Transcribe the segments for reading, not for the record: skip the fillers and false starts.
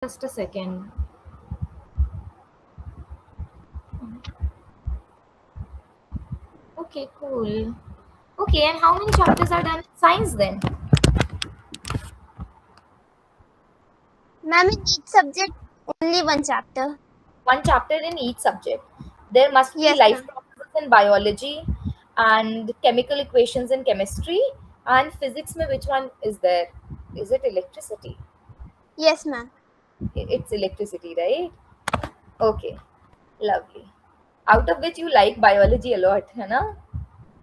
Just a second. Okay, cool. Okay, and how many chapters are done in science then? Ma'am, in each subject, only one chapter. One chapter in each subject. There must be Yes, life ma'am. processes in biology and chemical equations in chemistry and physics. Mein which one is there? Is it electricity? Yes, ma'am. It's electricity, right? Okay, lovely. Out of which you like biology a lot, है ना?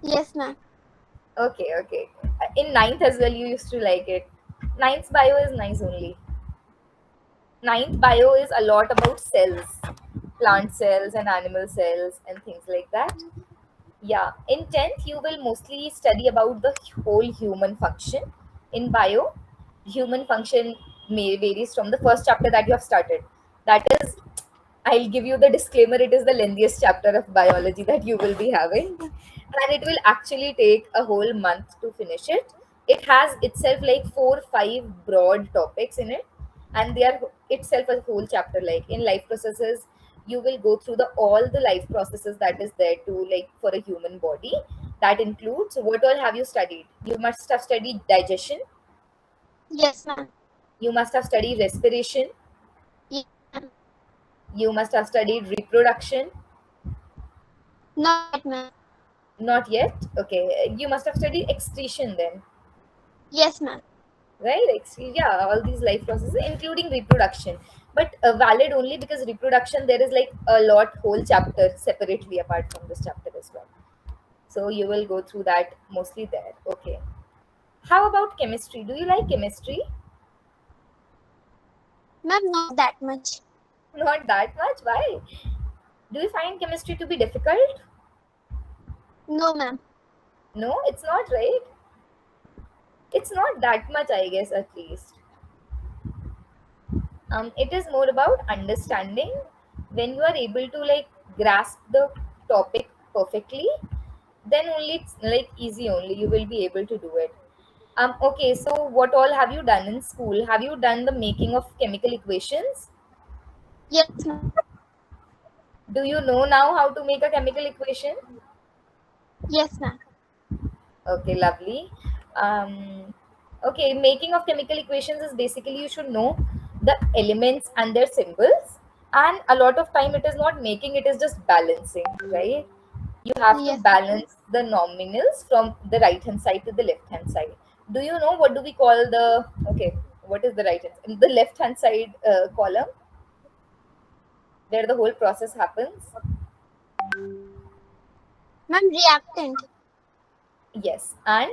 Yes, ma'am. Okay, okay. In ninth as well, you used to like it. Ninth bio is nice only. Ninth bio is a lot about cells, plant cells and animal cells and things like that. Yeah, in 10th, you will mostly study about the whole human function. In bio, human function may varies from the first chapter that you have started. That is, I'll give you the disclaimer, it is the lengthiest chapter of biology that you will be having. And it will actually take a whole month to finish it. It has itself like 4 5 broad topics in it, and they are itself a whole chapter. Like in life processes, you will go through the all the life processes that is there to like for a human body. That includes what all have you studied? You must have studied digestion, Yes, ma'am. you must have studied respiration, Yes, ma'am. you must have studied reproduction. Not yet, ma'am. Not yet. Okay, you must have studied excretion then, Yes, ma'am. right? Yeah, all these life processes, including reproduction. But valid only because reproduction there is like a lot whole chapter separately apart from this chapter as well. So you will go through that mostly there. Okay. How about chemistry? Do you like chemistry? Ma'am, not that much. Not that much. Why? Do you find chemistry to be difficult? No, ma'am. No, it's not, right? It's not that much, I guess, at least. It is more about understanding. When you are able to like grasp the topic perfectly, then only it's like easy, only you will be able to do it. Okay, so what all have you done in school? Have you done the making of chemical equations? Yes, ma'am. Do you know now how to make a chemical equation? Yes, ma'am. Okay, lovely. Okay, making of chemical equations is basically you should know the elements and their symbols. And a lot of time it is not making, it is just balancing, right? You have to Yes, ma'am. balance the nominals from the right hand side to the left hand side. Do you know what do we call the, okay, what is the right hand, the left hand side column where the whole process happens? Ma'am, reactant. Yes, and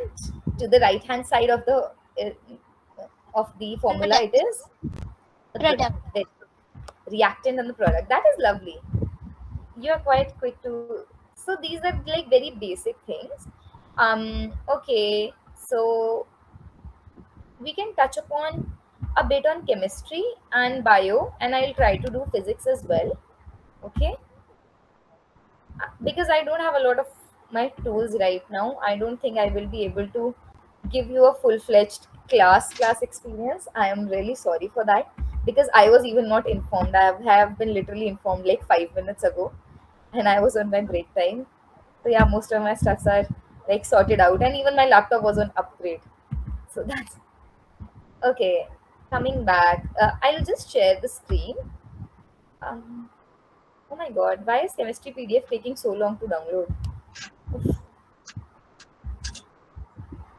to the right hand side of the formula it Product. is the product, Product. the reactant and the product. That is lovely. You are quite quick to. So these are like very basic things. Okay, so we can touch upon a bit on chemistry and bio, and I'll try to do physics as well. Okay, because I don't have a lot of my tools right now, I don't think I will be able to give you a full-fledged class experience. I am really sorry for that because I was even not informed. I have been literally informed like 5 minutes ago, and I was on my break time. So yeah, most of my stuffs are like sorted out, and even my laptop was on upgrade. So that's okay. Coming back, I'll just share the screen. Um, oh my god, why is chemistry PDF taking so long to download?